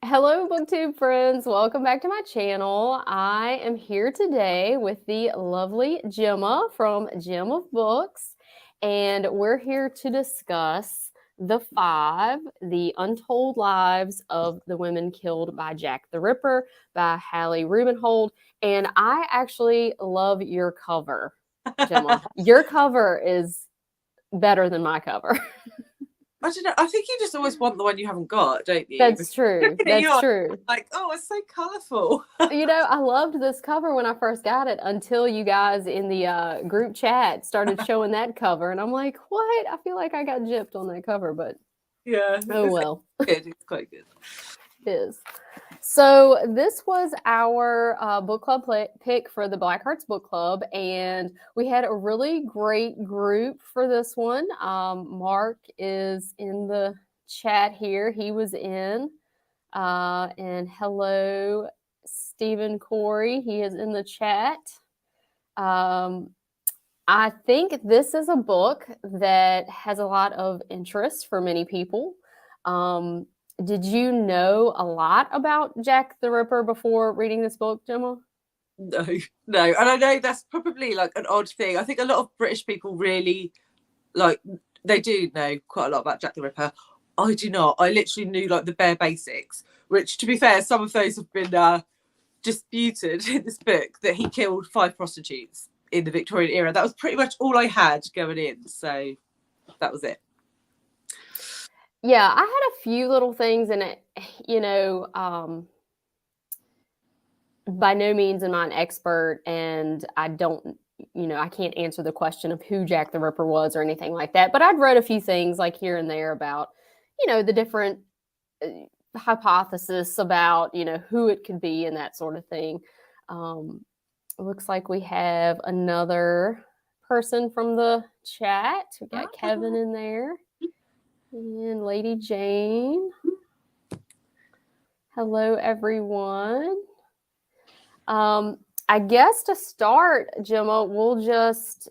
Hello, BookTube friends. Welcome back to my channel. I am here today with the lovely Gemma from Gem of Books, and we're here to discuss The Untold Lives of the Women Killed by Jack the Ripper by Hallie Rubenhold. And I actually love your cover, Gemma. Your cover is better than my cover. I don't know. I think you just always want the one you haven't got, don't you? That's true. That's You're true. like, oh, it's so colourful. I loved this cover when I first got it until you guys in the group chat started showing that cover. And I'm like, what? I feel like I got gypped on that cover, but Yeah, oh well. good. It's quite good. It is. So this was our book club pick for the Black Hearts Book Club, and we had a really great group for this one. Mark is in the chat here. He was in. And hello, Stephen Corey. He is in the chat. I think this is a book that has a lot of interest for many people. Did you know a lot about Jack the Ripper before reading this book, Gemma? No. And I know that's probably like an odd thing. I think a lot of British people really they do know quite a lot about Jack the Ripper. I do not. I literally knew like the bare basics, which to be fair, some of those have been disputed in this book, that he killed 5 prostitutes in the Victorian era. That was pretty much all I had going in. So that was it. Yeah, I had a few little things in it, by no means am I an expert, and I can't answer the question of who Jack the Ripper was or anything like that. But I'd read a few things like here and there about, the different hypothesis about, who it could be and that sort of thing. It looks like we have another person from the chat. We got Kevin in there and Lady Jane. Hello, everyone. I guess to start, Gemma, we'll just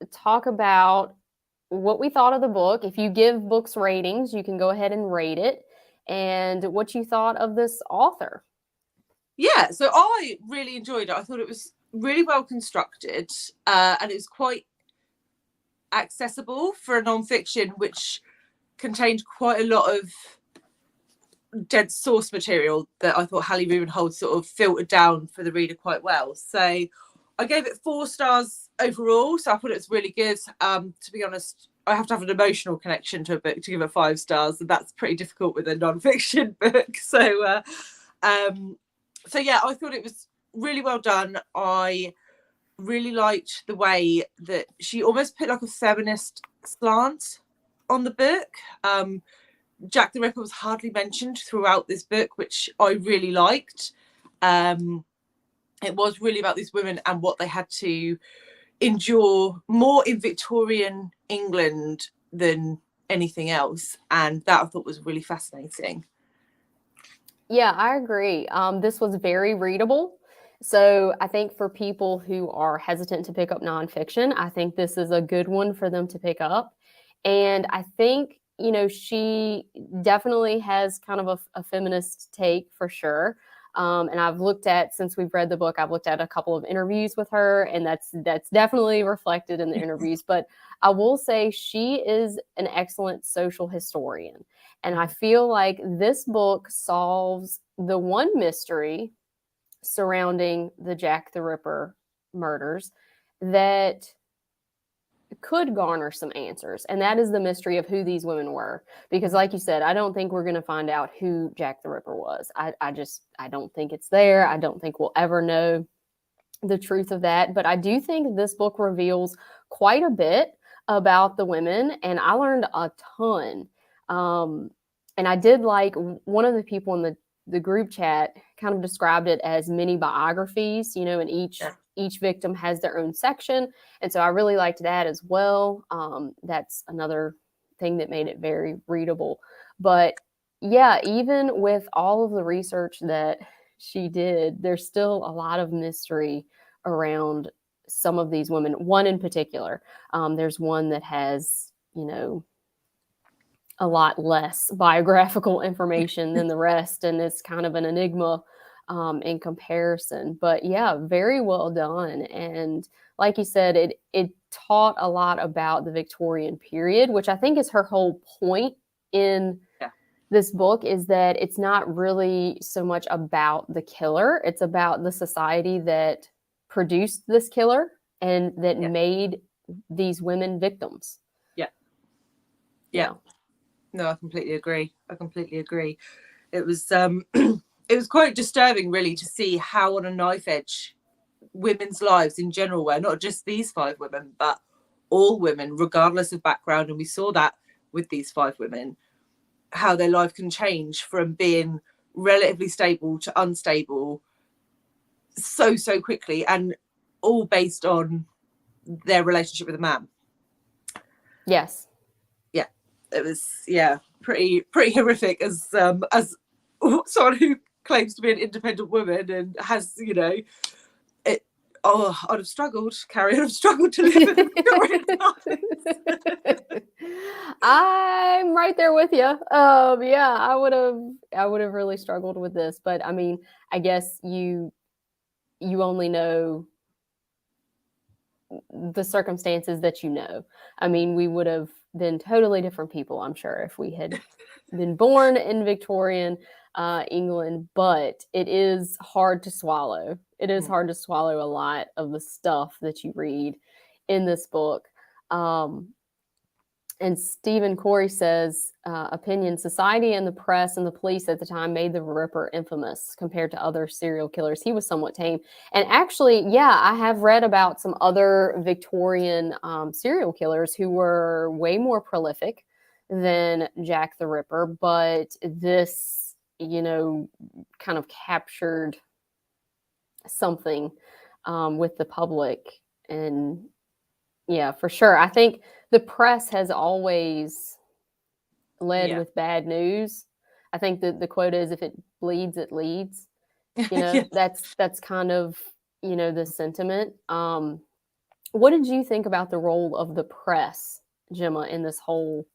talk about what we thought of the book. If you give books ratings, you can go ahead and rate it, and what you thought of this author. Yeah, so I really enjoyed it. I thought it was really well constructed, and it was quite accessible for a non-fiction, which contained quite a lot of dense source material that I thought Hallie Rubenhold sort of filtered down for the reader quite well. So I gave it 4 stars overall. So I thought it was really good. To be honest, I have to have an emotional connection to a book to give it 5 stars, and that's pretty difficult with a non-fiction book. So yeah, I thought it was really well done. I really liked the way that she almost put like a feminist slant on the book. Jack the Ripper was hardly mentioned throughout this book, which I really liked. It was really about these women and what they had to endure more in Victorian England than anything else. And that I thought was really fascinating. Yeah, I agree. This was very readable. So I think for people who are hesitant to pick up nonfiction, I think this is a good one for them to pick up. And I think, she definitely has kind of a feminist take for sure. And I've looked at, since we've read the book, I've looked at a couple of interviews with her, and that's definitely reflected in the interviews. But I will say she is an excellent social historian. And I feel like this book solves the one mystery surrounding the Jack the Ripper murders that could garner some answers. And that is the mystery of who these women were. Because like you said, I don't think we're going to find out who Jack the Ripper was. I don't think it's there. I don't think we'll ever know the truth of that. But I do think this book reveals quite a bit about the women, and I learned a ton. And I did like one of the people in the group chat kind of described it as mini biographies, and each victim has their own section. And so I really liked that as well. That's another thing that made it very readable. But yeah, even with all of the research that she did, there's still a lot of mystery around some of these women. One in particular, there's one that has, a lot less biographical information than the rest, and it's kind of an enigma in comparison. But yeah, very well done. And like you said, it taught a lot about the Victorian period, which I think is her whole point in this book, is that it's not really so much about the killer. It's about the society that produced this killer and that made these women victims. Yeah. No, I completely agree. It was it was quite disturbing, really, to see how on a knife edge women's lives in general were, not just these 5 women, but all women, regardless of background. And we saw that with these 5 women, how their life can change from being relatively stable to unstable so quickly, and all based on their relationship with a man. Yes. Yeah, it was pretty horrific as someone who claims to be an independent woman and has, you know, it. Oh, I'd have struggled, Carrie. I'd have struggled to live in the I'm right there with you. Yeah, I would have really struggled with this. But I mean, I guess you only know the circumstances that you know. I mean, we would have been totally different people, I'm sure, if we had been born in Victorian England. But it is hard to swallow. It is hard to swallow a lot of the stuff that you read in this book. And Stephen Corey says, opinion, society and the press and the police at the time made the Ripper infamous compared to other serial killers. He was somewhat tame. And actually, yeah, I have read about some other Victorian serial killers who were way more prolific than Jack the Ripper. But this, you know, kind of captured something with the public. And yeah, for sure. I think the press has always led with bad news. I think that the quote is, if it bleeds, it leads. You know, that's kind of, you know, the sentiment. What did you think about the role of the press, Gemma, in this whole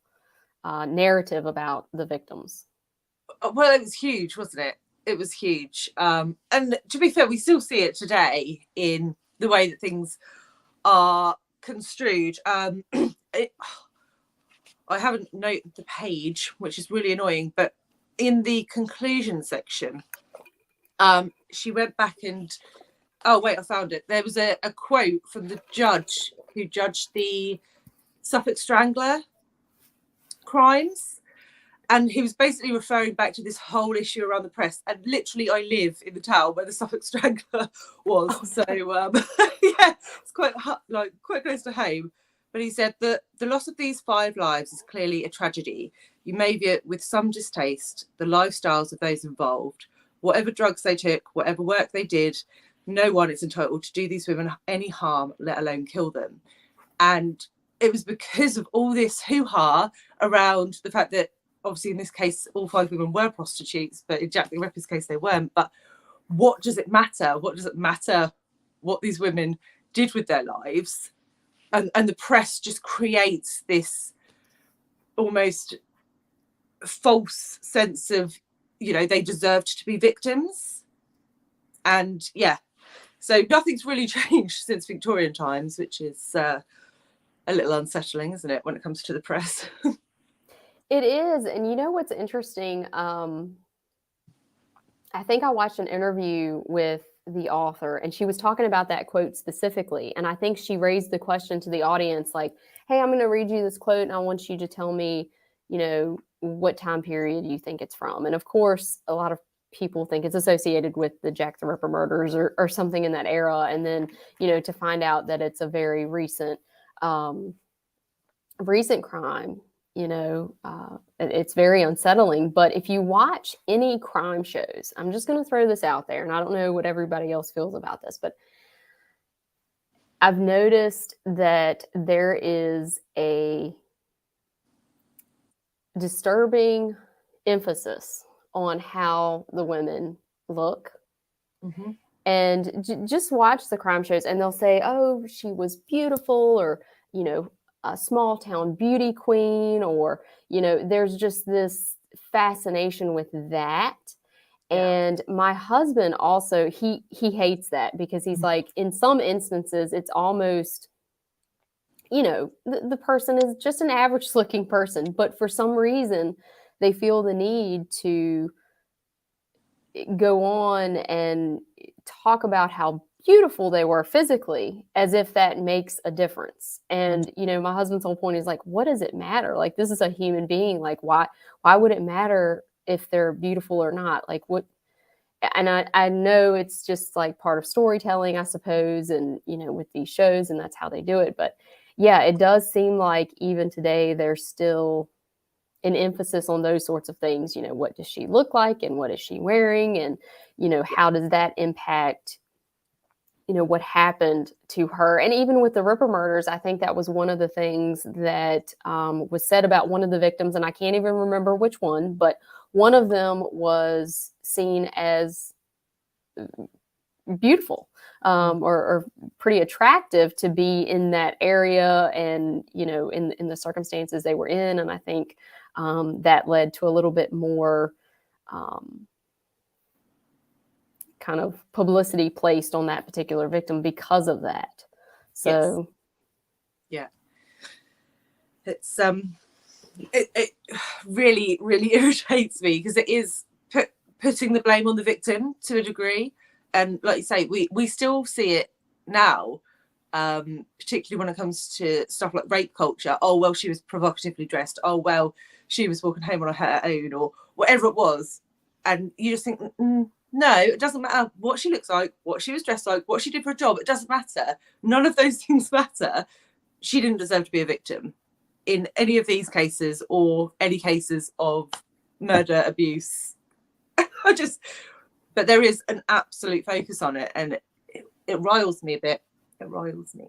narrative about the victims? Well, it was huge, wasn't it? It was huge. And to be fair, we still see it today in the way that things are construed. I haven't noted the page, which is really annoying, but in the conclusion section, she went back and I found it. There was a quote from the judge who judged the Suffolk Strangler crimes, and he was basically referring back to this whole issue around the press. And literally, I live in the town where the Suffolk Strangler was, so yeah, it's quite close to home. But he said that the loss of these 5 lives is clearly a tragedy. You may view it with some distaste the lifestyles of those involved. Whatever drugs they took, whatever work they did, no one is entitled to do these women any harm, let alone kill them. And it was because of all this hoo-ha around the fact that, obviously, in this case, all 5 women were prostitutes, but in Jack the Ripper's case, they weren't. But what does it matter? What does it matter what these women did with their lives? And the press just creates this almost false sense of, you know, they deserved to be victims. And yeah, so nothing's really changed since Victorian times, which is a little unsettling, isn't it, when it comes to the press? It is. And you know what's interesting? I think I watched an interview with the author, and she was talking about that quote specifically. And I think she raised the question to the audience, like, hey, I'm going to read you this quote, and I want you to tell me, you know, what time period you think it's from. And of course, a lot of people think it's associated with the Jack the Ripper murders or something in that era. And then, you know, to find out that it's a very recent crime, you know, it's very unsettling. But if you watch any crime shows, I'm just going to throw this out there, and I don't know what everybody else feels about this, but I've noticed that there is a disturbing emphasis on how the women look. Mm-hmm. And just watch the crime shows, and they'll say, oh, she was beautiful, or, you know, a small town beauty queen, or, there's just this fascination with that. Yeah. And my husband also, he hates that, because he's like, in some instances, it's almost, the person is just an average looking person, but for some reason, they feel the need to go on and talk about how beautiful they were physically, as if that makes a difference. And my husband's whole point is like, what does it matter? Like, this is a human being. Like, why would it matter if they're beautiful or not? Like, what? And I know it's just like part of storytelling, I suppose, and with these shows, and that's how they do it. But yeah, it does seem like even today there's still an emphasis on those sorts of things. What does she look like, and what is she wearing, and how does that impact what happened to her. And even with the Ripper murders, I think that was one of the things that was said about one of the victims, and I can't even remember which one, but one of them was seen as beautiful, or pretty attractive to be in that area, and in the circumstances they were in. And I think that led to a little bit more kind of publicity placed on that particular victim because of that. So yes. Yeah, it's it really, really irritates me, because it is putting the blame on the victim to a degree. And like you say, we still see it now, particularly when it comes to stuff like rape culture. Oh, well, she was provocatively dressed. Oh, well, she was walking home on her own, or whatever it was. And you just think, no, it doesn't matter what she looks like, what she was dressed like, what she did for a job. It doesn't matter. None of those things matter. She didn't deserve to be a victim in any of these cases, or any cases of murder, abuse. But there is an absolute focus on it, and it riles me a bit. It riles me.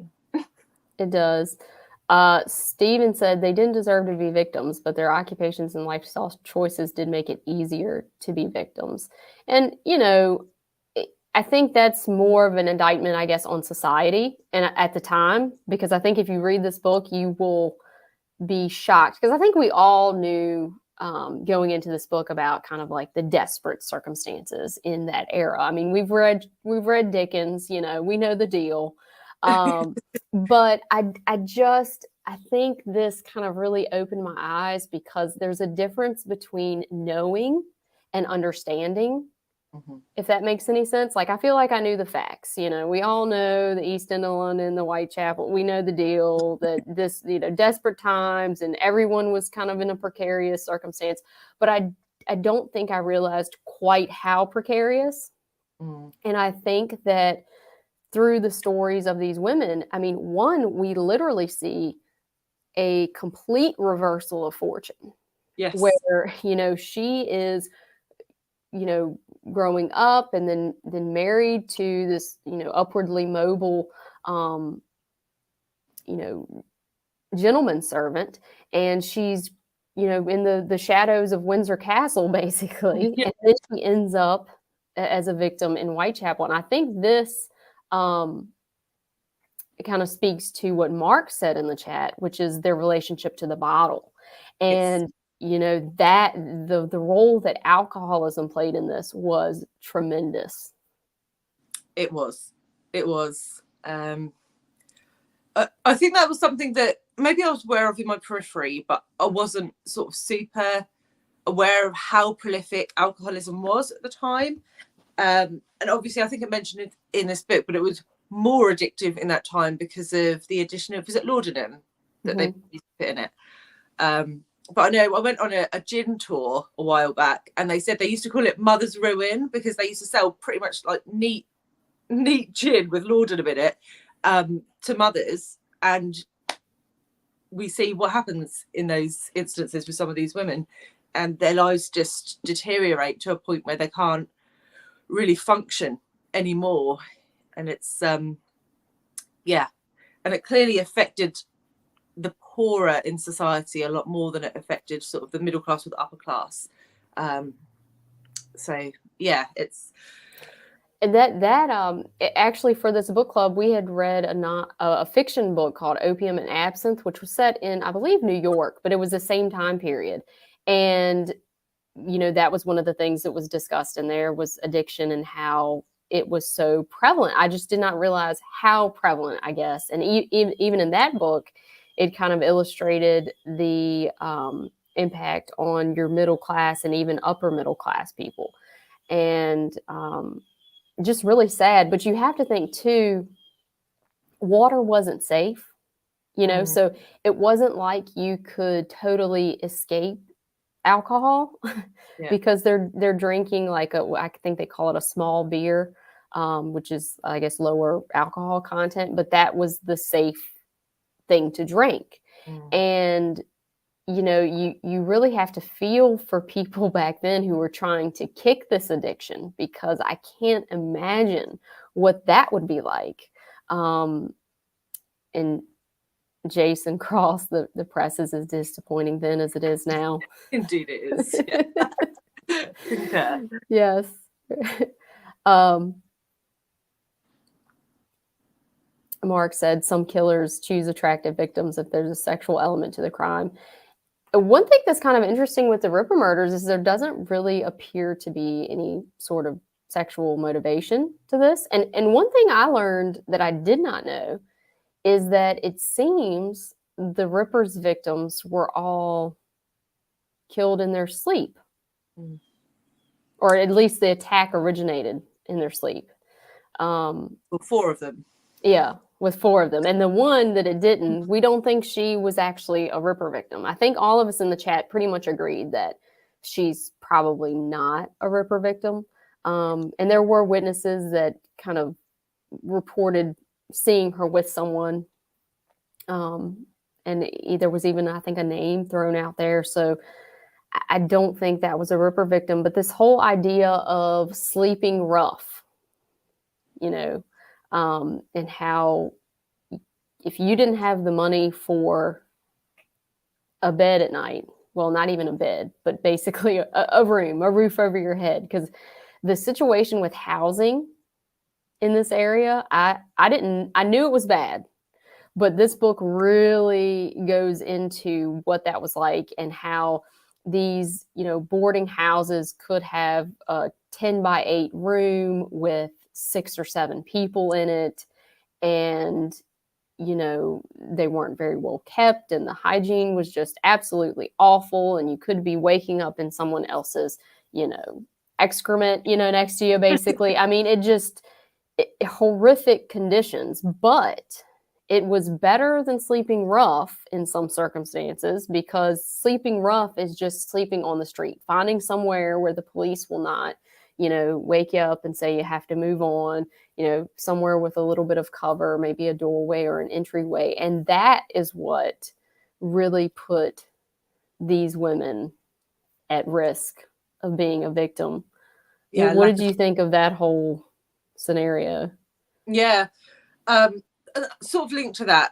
It does. Steven said they didn't deserve to be victims, but their occupations and lifestyle choices did make it easier to be victims. And, I think that's more of an indictment, I guess, on society and at the time, because I think if you read this book, you will be shocked, because I think we all knew going into this book about kind of like the desperate circumstances in that era. I mean, we've read Dickens, we know the deal. But I think this kind of really opened my eyes, because there's a difference between knowing and understanding. If that makes any sense. Like, I feel like I knew the facts. We all know the East End of London, the Whitechapel. We know the deal, that this, desperate times, and everyone was kind of in a precarious circumstance. But I don't think I realized quite how precarious. And I think that through the stories of these women, I mean, one, we literally see a complete reversal of fortune. Yes. Where, she is, growing up, and then married to this, upwardly mobile, gentleman servant. And she's, in the shadows of Windsor Castle, basically. Yeah. And then she ends up as a victim in Whitechapel. And I think this it kind of speaks to what Mark said in the chat, which is their relationship to the bottle. And that the role that alcoholism played in this was tremendous. It was. I think that was something that maybe I was aware of in my periphery, but I wasn't sort of super aware of how prolific alcoholism was at the time. And obviously, I think I mentioned it in this book, but it was more addictive in that time because of the addition of, was it laudanum that they used to put in it? But I know I went on a gin tour a while back, and they said they used to call it Mother's Ruin because they used to sell pretty much like neat gin with laudanum in it to mothers. And we see what happens in those instances with some of these women, and their lives just deteriorate to a point where they can't really function anymore. And it's and it clearly affected the poorer in society a lot more than it affected sort of the middle class or the upper class. So yeah, it's Actually, for this book club, we had read a fiction book called Opium and Absinthe, which was set in, I believe, New York, but it was the same time period. And that was one of the things that was discussed in there, was addiction and how it was so prevalent. I just did not realize how prevalent, I guess. And even in that book, it kind of illustrated the impact on your middle class and even upper middle class people. And just really sad. But you have to think too, water wasn't safe, so it wasn't like you could totally escape alcohol because they're drinking like I think they call it a small beer, which is, I guess, lower alcohol content, but that was the safe thing to drink. And you really have to feel for people back then who were trying to kick this addiction, because I can't imagine what that would be like. And Jason Cross, the press is as disappointing then as it is now. Indeed it is. Yeah. Yes. Mark said some killers choose attractive victims if there's a sexual element to the crime. One thing that's kind of interesting with the Ripper murders is there doesn't really appear to be any sort of sexual motivation to this. And one thing I learned that I did not know is that it seems the Ripper's victims were all killed in their sleep. Or at least the attack originated in their sleep. Well, 4 of them. Yeah, with 4 of them. And the one that it didn't, we don't think she was actually a Ripper victim. I think all of us in the chat pretty much agreed that she's probably not a Ripper victim. And there were witnesses that kind of reported seeing her with someone. And there was even, I think, a name thrown out there. So I don't think that was a Ripper victim. But this whole idea of sleeping rough, and how if you didn't have the money for a bed at night, well, not even a bed, but basically a room, a roof over your head, because the situation with housing in this area, I knew it was bad, but this book really goes into what that was like and how these, boarding houses could have a 10-by-8 room with 6 or 7 people in it. And, they weren't very well kept, and the hygiene was just absolutely awful. And you could be waking up in someone else's, excrement, next to you, basically. I mean, horrific conditions, but it was better than sleeping rough in some circumstances, because sleeping rough is just sleeping on the street, finding somewhere where the police will not, wake you up and say you have to move on, somewhere with a little bit of cover, maybe a doorway or an entryway. And that is what really put these women at risk of being a victim. Yeah. What did you think of that whole scenario? Yeah. Sort of linked to that,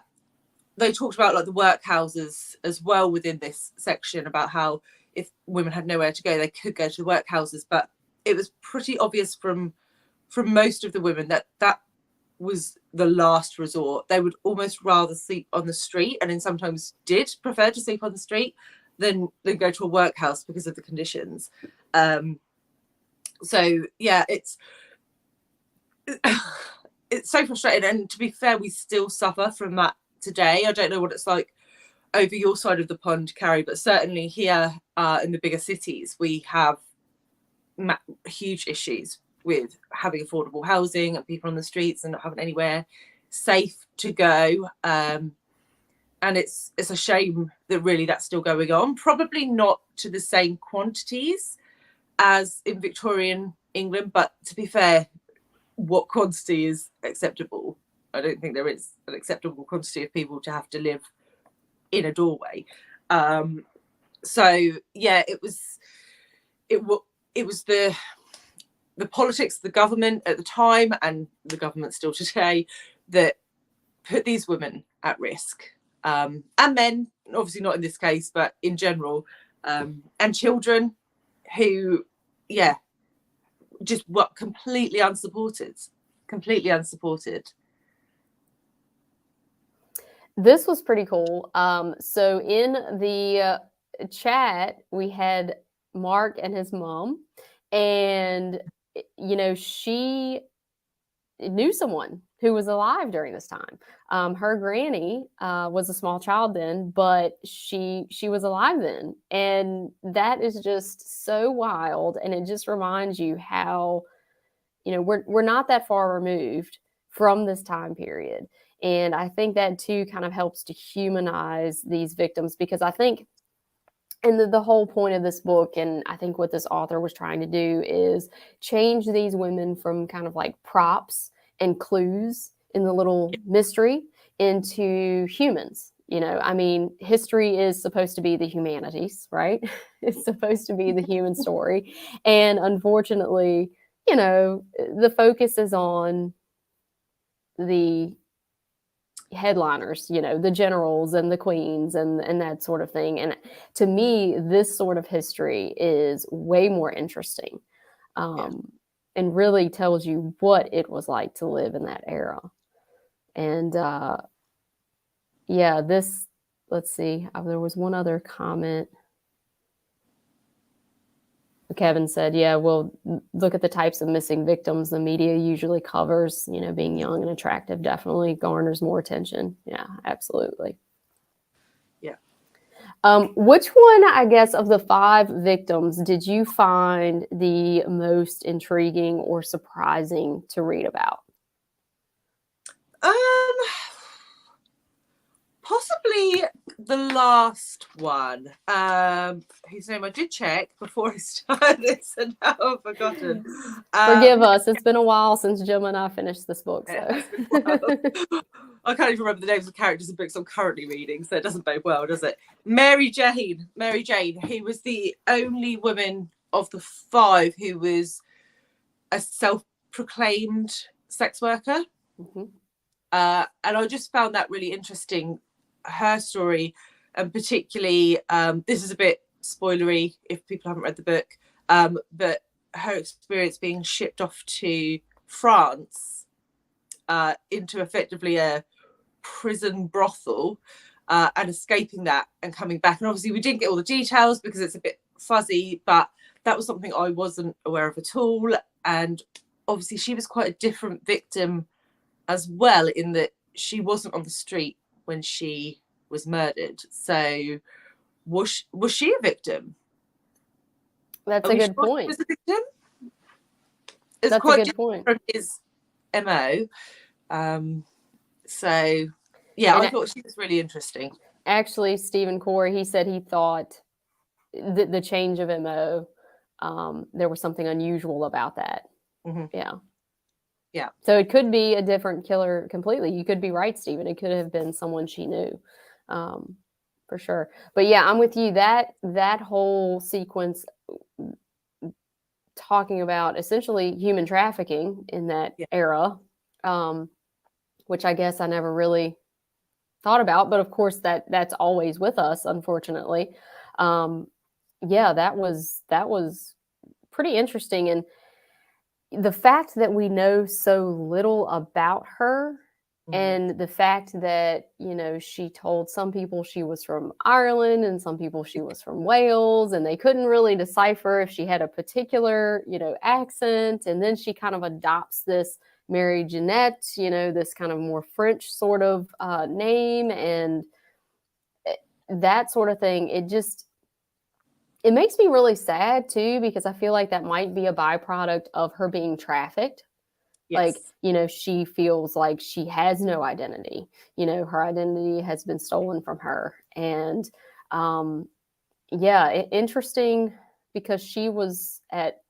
they talked about like the workhouses as well within this section, about how if women had nowhere to go, they could go to the workhouses. But it was pretty obvious from most of the women that was the last resort. They would almost rather sleep on the street, and then sometimes did prefer to sleep on the street than go to a workhouse because of the conditions. So yeah, it's so frustrating. And to be fair, we still suffer from that today. I don't know what it's like over your side of the pond, Carrie, but certainly here in the bigger cities, we have huge issues with having affordable housing and people on the streets and not having anywhere safe to go. And it's a shame that really that's still going on. Probably not to the same quantities as in Victorian England, but to be fair, what quantity is acceptable? I don't think there is an acceptable quantity of people to have to live in a doorway. So yeah, it was the politics, the government at the time, and the government still today, that put these women at risk, and men, obviously not in this case, but in general, and children who, just what completely unsupported. This was pretty cool. So in the chat, we had Mark and his mom, and she knew someone who was alive during this time. Her granny was a small child then, but she was alive then, and that is just so wild. And it just reminds you how we're not that far removed from this time period. And I think that too kind of helps to humanize these victims, because I think, and the whole point of this book, and I think what this author was trying to do, is change these women from kind of like props and clues in the little mystery into humans. I mean, history is supposed to be the humanities, right? It's supposed to be the human story. And unfortunately, the focus is on the headliners, the generals and the queens and that sort of thing. And to me, this sort of history is way more interesting, and really tells you what it was like to live in that era. And let's see, there was one other comment. Kevin said, yeah, well, look at the types of missing victims the media usually covers. Being young and attractive definitely garners more attention. Yeah, absolutely. Yeah. Which one, I guess, of the 5 victims did you find the most intriguing or surprising to read about? Possibly the last one, whose name I did check before I started this, and now I've forgotten. Forgive us. It's been a while since Jim and I finished this book. So. I can't even remember the names of characters in books I'm currently reading, so it doesn't bode well, does it? Mary Jane, who was the only woman of the 5 who was a self-proclaimed sex worker. Mm-hmm. And I just found that really interesting, her story, and particularly, this is a bit spoilery if people haven't read the book, but her experience being shipped off to France into effectively a prison brothel, and escaping that and coming back. And obviously we didn't get all the details because it's a bit fuzzy, but that was something I wasn't aware of at all. And obviously she was quite a different victim as well, in that she wasn't on the street when she was murdered. So was she a victim? That's a good point. Was a victim? It's That's quite a good point. From his MO. So yeah, I thought she was really interesting. Actually, Stephen Corey, he said he thought the change of MO, there was something unusual about that. Mm-hmm. Yeah. So it could be a different killer completely. You could be right, Stephen. It could have been someone she knew, for sure. But yeah, I'm with you. That whole sequence, talking about essentially human trafficking in that era, which I guess I never really thought about. But of course, that's always with us, unfortunately. That was pretty interesting. And the fact that we know so little about her, and the fact that, she told some people she was from Ireland and some people she was from Wales, and they couldn't really decipher if she had a particular, accent. And then she kind of adopts this Mary Jeanette, this kind of more French sort of name, and that sort of thing. It makes me really sad too, because I feel like that might be a byproduct of her being trafficked. Yes. Like, she feels like she has no identity. Her identity has been stolen from her. And interesting, because she was at,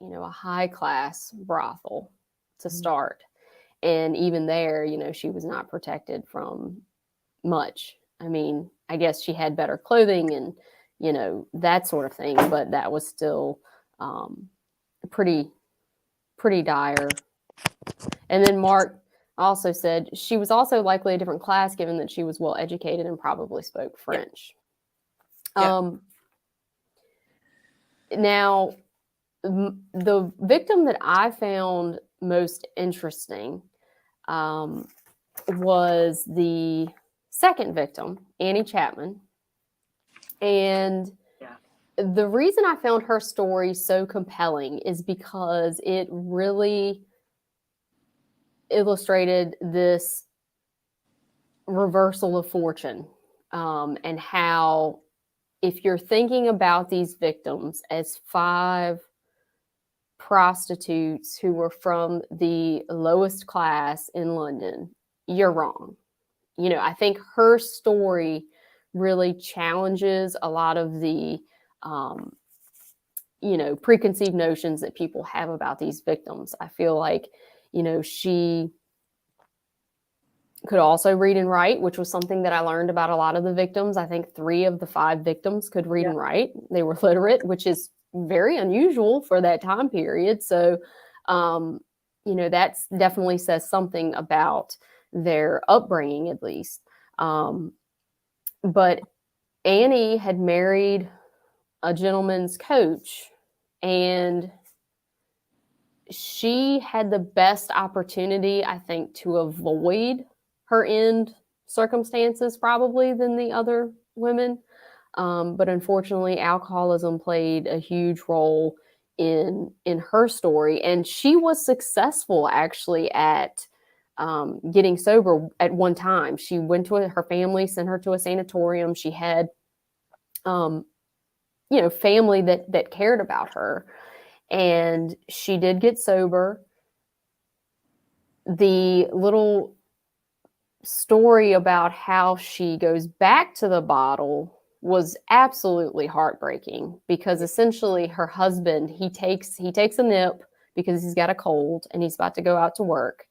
a high class brothel to start. And even there, she was not protected from much. I mean, I guess she had better clothing and, that sort of thing, but that was still pretty dire. And then Mark also said she was also likely a different class, given that she was well educated and probably spoke French. Yeah. Now, The victim that I found most interesting was the second victim, Annie Chapman. And the reason I found her story so compelling is because it really illustrated this reversal of fortune, and how, if you're thinking about these victims as 5 prostitutes who were from the lowest class in London, you're wrong. I think her story really challenges a lot of the preconceived notions that people have about these victims. I feel like, she could also read and write, which was something that I learned about a lot of the victims. I think 3 of the 5 victims could read and write. They were literate, which is very unusual for that time period. So, that definitely says something about their upbringing, at least. But Annie had married a gentleman's coach, and she had the best opportunity, I think, to avoid her end circumstances probably than the other women. But unfortunately, alcoholism played a huge role in her story. And she was successful actually at getting sober at one time. She went to her family, sent her to a sanatorium. She had, family that cared about her. And she did get sober. The little story about how she goes back to the bottle was absolutely heartbreaking, because essentially her husband, he takes a nip because he's got a cold and he's about to go out to work,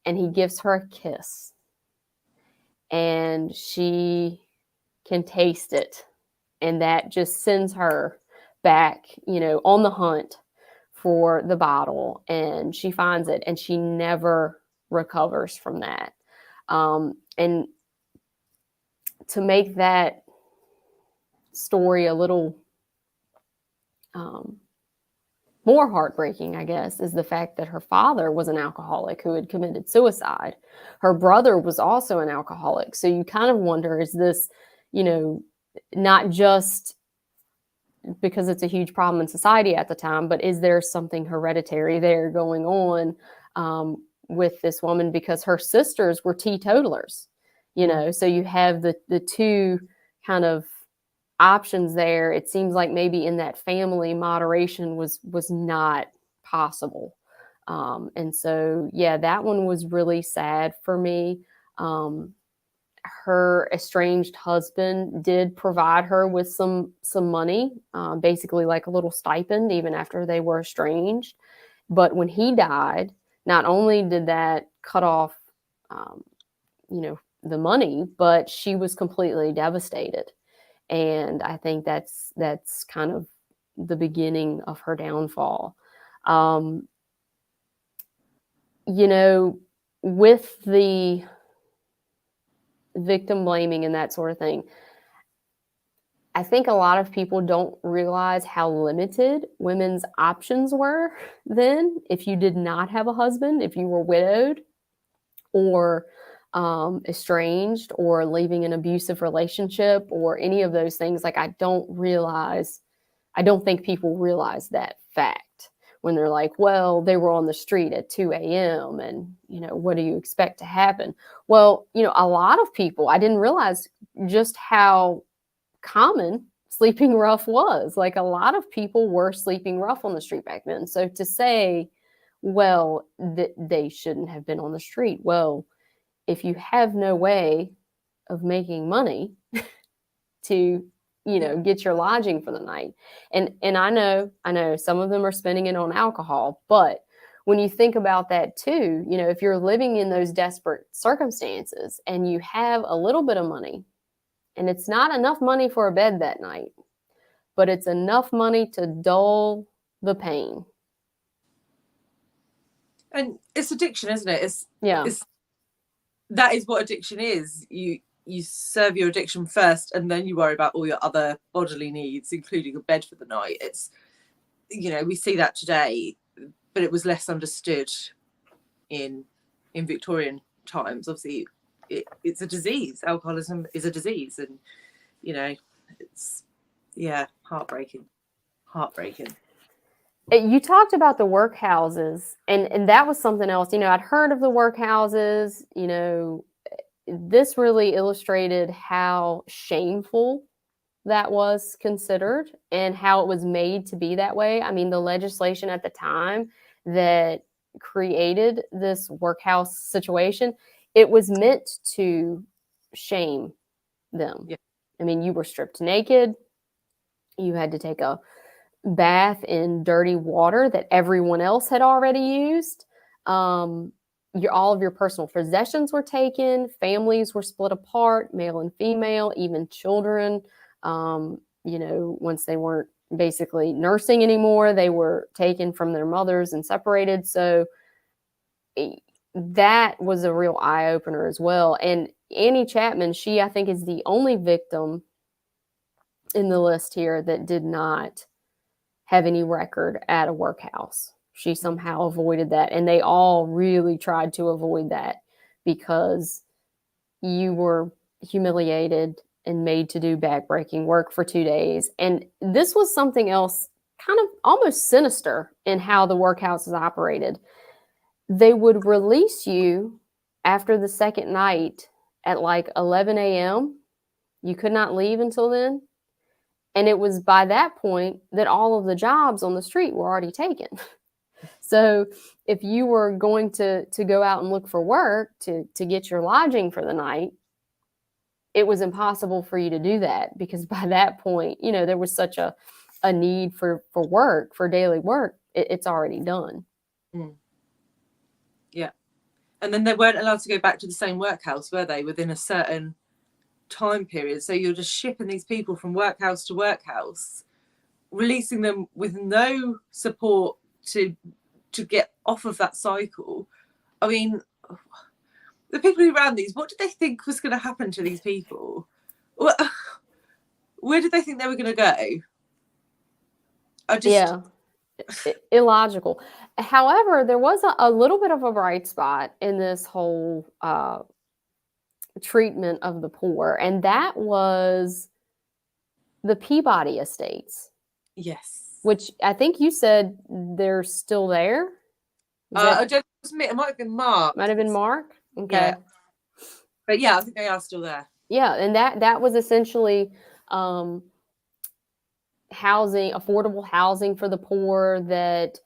and he gives her a kiss, and she can taste it, and that just sends her back, on the hunt for the bottle, and she finds it, and she never recovers from that. And to make that story a little more heartbreaking, I guess, is the fact that her father was an alcoholic who had committed suicide. Her brother was also an alcoholic. So you kind of wonder, is this, not just because it's a huge problem in society at the time, but is there something hereditary there going on with this woman? Because her sisters were teetotalers, so you have the 2 kind of options there. It seems like maybe in that family, moderation was not possible. And so, that one was really sad for me. Her estranged husband did provide her with some money, basically like a little stipend, even after they were estranged. But when he died, not only did that cut off, the money, but she was completely devastated. And I think that's kind of the beginning of her downfall. With the victim blaming and that sort of thing, I think a lot of people don't realize how limited women's options were then. If you did not have a husband, if you were widowed or estranged or leaving an abusive relationship or any of those things, like I don't think people realize that fact when they're like, well, they were on the street at 2 a.m. and, what do you expect to happen? Well, a lot of people, I didn't realize just how common sleeping rough was. Like a lot of people were sleeping rough on the street back then. So to say, well, they shouldn't have been on the street. Well, if you have no way of making money to, get your lodging for the night. And I know some of them are spending it on alcohol, but when you think about that too, if you're living in those desperate circumstances and you have a little bit of money, and it's not enough money for a bed that night, but it's enough money to dull the pain. And it's addiction, isn't it? That is what addiction is. You serve your addiction first, and then you worry about all your other bodily needs, including a bed for the night. we see that today, but it was less understood in Victorian times. Obviously, it's a disease. Alcoholism is a disease, and it's heartbreaking. You talked about the workhouses, and that was something else. I'd heard of the workhouses. This really illustrated how shameful that was considered and how it was made to be that way. I mean, the legislation at the time that created this workhouse situation, it was meant to shame them. Yeah. I mean, you were stripped naked. You had to take a bath in dirty water that everyone else had already used. All of your personal possessions were taken. Families were split apart, male and female, even children. Once they weren't basically nursing anymore, they were taken from their mothers and separated. So that was a real eye-opener as well. And Annie Chapman, I think, is the only victim in the list here that did not have any record at a workhouse. She somehow avoided that. And they all really tried to avoid that because you were humiliated and made to do backbreaking work for 2 days. And this was something else kind of almost sinister in how the workhouses operated. They would release you after the second night at like 11 a.m. You could not leave until then. And it was by that point that all of the jobs on the street were already taken. So if you were going to go out and look for work to get your lodging for the night, it was impossible for you to do that because by that point, there was such a need for work, for daily work. It's already done. Mm. Yeah. And then they weren't allowed to go back to the same workhouse, were they, within a certain time period? So you're just shipping these people from workhouse to workhouse, releasing them with no support to get off of that cycle. I mean, the people who ran these, what did they think was going to happen to these people? Where did they think they were going to go? Illogical. However, there was a little bit of a bright spot in this whole treatment of the poor, and that was the Peabody estates. Yes. Which I think you said they're still there. I don't know, it might have been Mark. Might have been Mark. Okay. Yeah. But yeah, I think they are still there. Yeah, and that was essentially housing, affordable housing for the poor that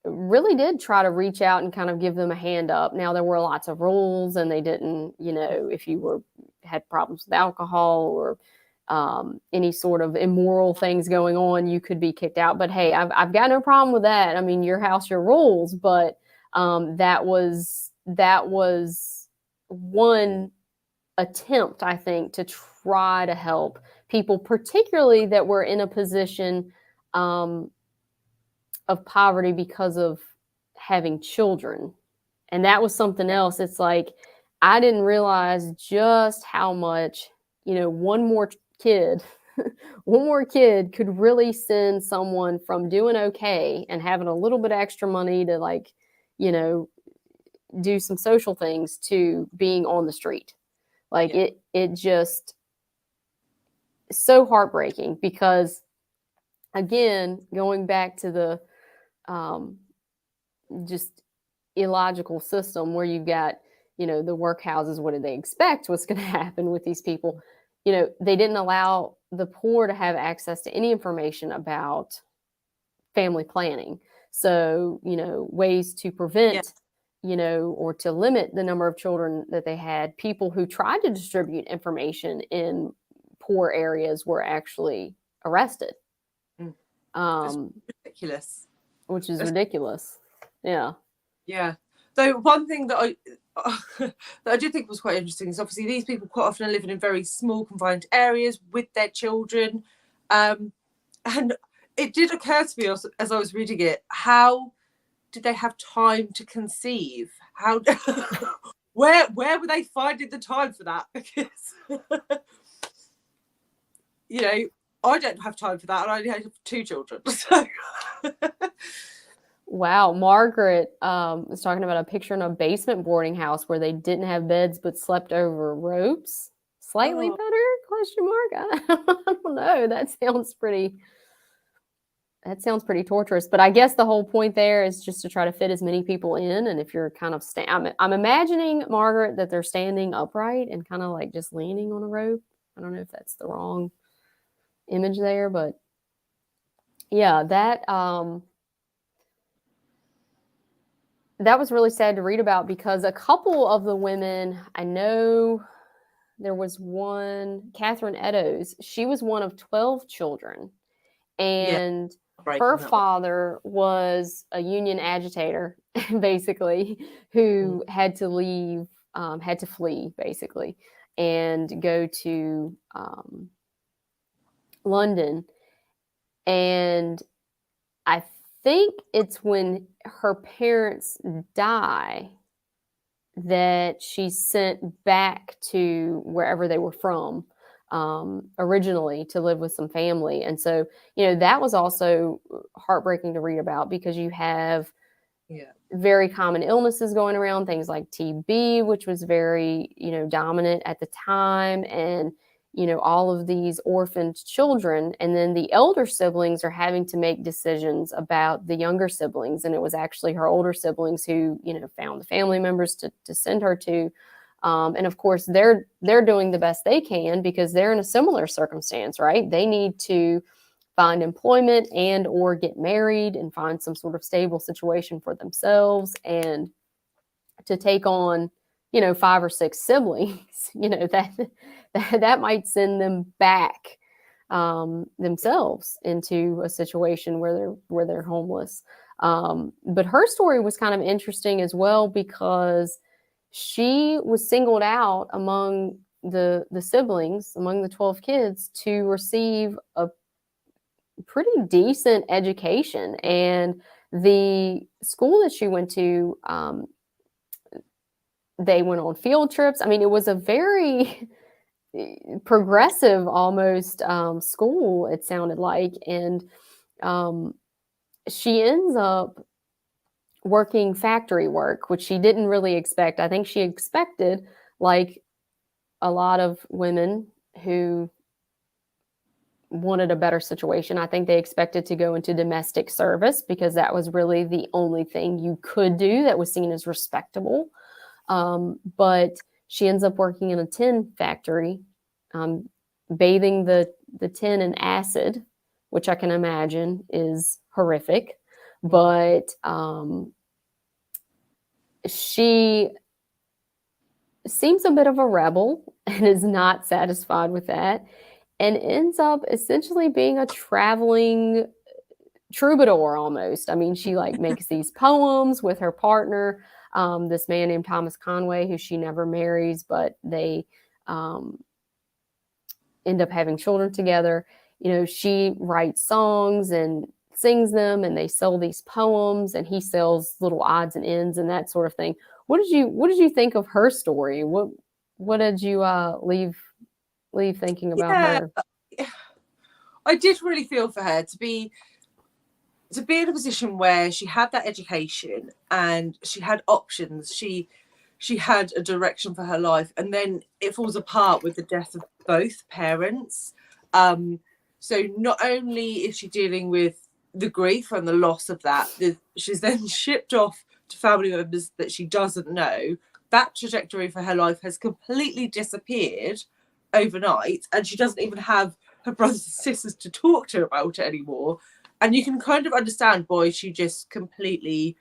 really did try to reach out and kind of give them a hand up. Now, there were lots of rules, and they didn't, if you had problems with alcohol or any sort of immoral things going on, you could be kicked out. But hey, I've got no problem with that. I mean, your house, your rules. But that was one attempt, I think, to try to help people, particularly that were in a position of poverty because of having children. And that was something else. It's like, I didn't realize just how much, one more kid could really send someone from doing okay and having a little bit extra money to do some social things to being on the street. It just so heartbreaking because, again, going back to the just illogical system where you've got, the workhouses, what did they expect was going to happen with these people? They didn't allow the poor to have access to any information about family planning. So, ways to prevent, or to limit the number of children that they had. People who tried to distribute information in poor areas were actually arrested. Ridiculous. Which is ridiculous. Yeah. Yeah. So one thing that I did think was quite interesting is obviously these people quite often are living in very small confined areas with their children. And it did occur to me as I was reading it, how did they have time to conceive? How where were they finding the time for that? Because I don't have time for that, and I only have 2 children. So. Wow, Margaret was talking about a picture in a basement boarding house where they didn't have beds but slept over ropes. Slightly Oh. better? Question mark. I don't know. That sounds pretty torturous. But I guess the whole point there is just to try to fit as many people in. And if you're kind of I'm imagining, Margaret, that they're standing upright and kind of like just leaning on a rope. I don't know if that's the wrong image there, but yeah, that was really sad to read about, because a couple of the women, I know there was one, Catherine Eddowes, she was one of 12 children. Yeah, And her breaking that one. father was a union agitator, basically, who had to leave, had to flee, basically, and go to London. And I think it's when her parents die that she's sent back to wherever they were from originally to live with some family. And so, that was also heartbreaking to read about, because you have very common illnesses going around, things like TB, which was very, dominant at the time. And, all of these orphaned children. And then the elder siblings are having to make decisions about the younger siblings. And it was actually her older siblings who, found the family members to send her to. And of course, they're doing the best they can, because they're in a similar circumstance, right? They need to find employment and or get married and find some sort of stable situation for themselves, and to take on 5 or 6 siblings, that might send them back themselves into a situation where they're homeless. But her story was kind of interesting as well, because she was singled out among the siblings, among the 12 kids, to receive a pretty decent education. And the school that she went to, they went on field trips. I mean, it was a very progressive almost school, it sounded like. And she ends up working factory work, which she didn't really expect. I think she expected, like a lot of women who wanted a better situation, I think they expected to go into domestic service, because that was really the only thing you could do that was seen as respectable. But she ends up working in a tin factory, bathing the tin in acid, which I can imagine is horrific. But she seems a bit of a rebel and is not satisfied with that, and ends up essentially being a traveling troubadour almost. I mean, she like makes these poems with her partner, this man named Thomas Conway, who she never marries, but they end up having children together. She writes songs and sings them, and they sell these poems, and he sells little odds and ends and that sort of thing. What did you think of her story? What did you leave thinking about her? I did really feel for her to be in a position where she had that education and she had options. She had a direction for her life, and then it falls apart with the death of both parents. So not only is she dealing with the grief and the loss of that, she's then shipped off to family members that she doesn't know. That trajectory for her life has completely disappeared overnight, and she doesn't even have her brothers and sisters to talk to about it anymore. And you can kind of understand why she just completely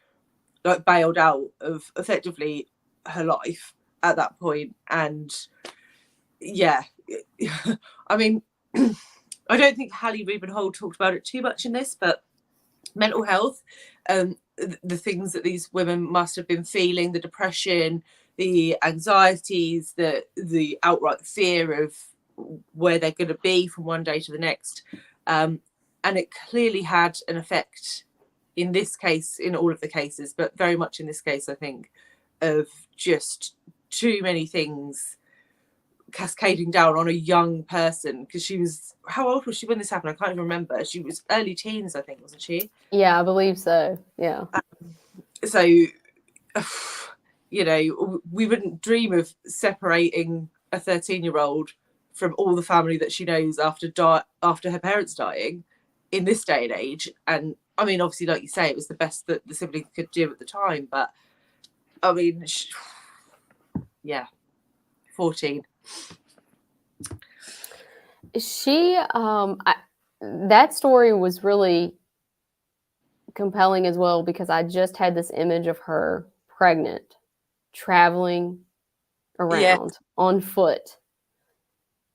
like bailed out of effectively her life at that point. And yeah, I mean, I don't think Hallie Rubenhold talked about it too much in this, but mental health, the things that these women must have been feeling, the depression, the anxieties, the outright fear of where they're going to be from one day to the next. And it clearly had an effect in this case, in all of the cases, but very much in this case, I think, of just too many things cascading down on a young person, because she was, how old was she when this happened? I can't even remember. She was early teens, I think, wasn't she? Yeah, I believe so. Yeah. So, you know, we wouldn't dream of separating a 13-year-old from all the family that she knows after her parents dying in this day and age. And I mean, obviously, like you say, it was the best that the siblings could do at the time. But I mean, yeah, 14. That story was really compelling as well, because I just had this image of her pregnant, traveling around on foot,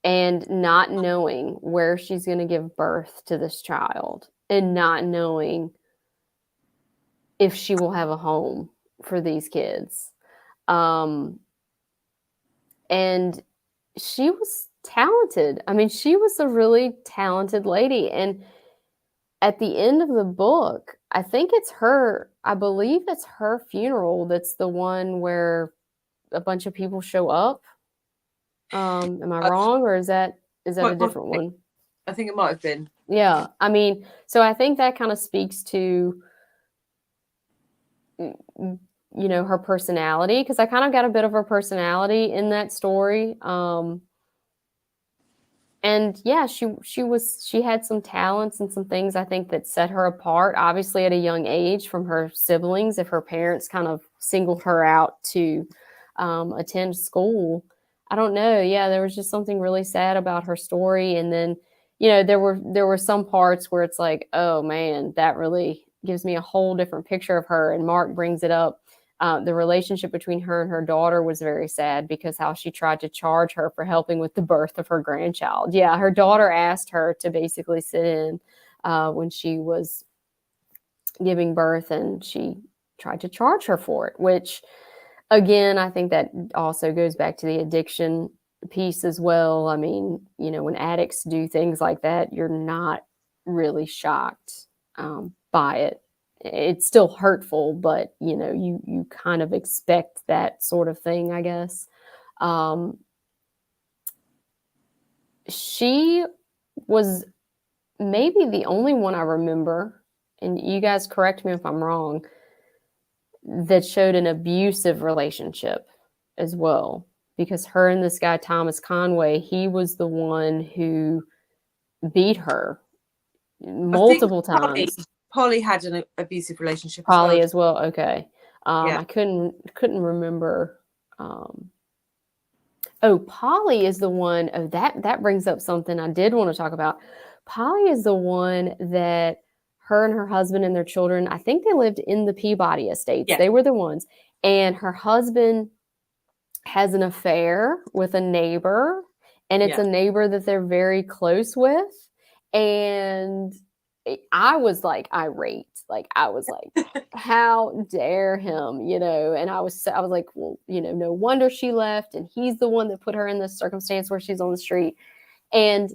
and not knowing where she's going to give birth to this child, and not knowing if she will have a home for these kids. And she was talented. I mean, she was a really talented lady. And at the end of the book, I believe it's her funeral that's the one where a bunch of people show up. Am I wrong, or is that a different one? I think it might have been. Yeah. I mean, so I think that kind of speaks to, you know, her personality, because I kind of got a bit of her personality in that story. And yeah, she had some talents and some things, I think, that set her apart, obviously at a young age, from her siblings, if her parents kind of singled her out to attend school. I don't know. Yeah, there was just something really sad about her story. And then, you know, there were some parts where it's like, oh man, that really gives me a whole different picture of her. And Mark brings it up. The relationship between her and her daughter was very sad, because how she tried to charge her for helping with the birth of her grandchild. Yeah, her daughter asked her to basically sit in when she was giving birth, and she tried to charge her for it, which, again, I think that also goes back to the addiction piece as well. I mean, you know, when addicts do things like that, you're not really shocked by it. It's still hurtful, but you know, you kind of expect that sort of thing, I guess. She was maybe the only one I remember, and you guys correct me if I'm wrong, that showed an abusive relationship as well, because her and this guy, Thomas Conway, he was the one who beat her multiple times. Polly had an abusive relationship Polly as well. Okay. Yeah. I couldn't remember. Polly is the one. Oh, that brings up something I did want to talk about. Polly is the one that her and her husband and their children, I think they lived in the Peabody Estates. Yes. They were the ones. And her husband has an affair with a neighbor, and it's a neighbor that they're very close with. And I was like irate. Like, I was like, how dare him, you know? And I was like, well, you know, no wonder she left. And he's the one that put her in this circumstance where she's on the street. And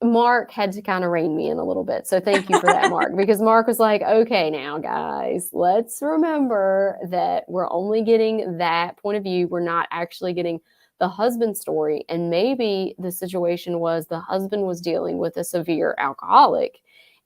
Mark had to kind of rein me in a little bit. So thank you for that, Mark, because Mark was like, okay, now guys, let's remember that we're only getting that point of view. We're not actually getting the husband's story. And maybe the situation was the husband was dealing with a severe alcoholic,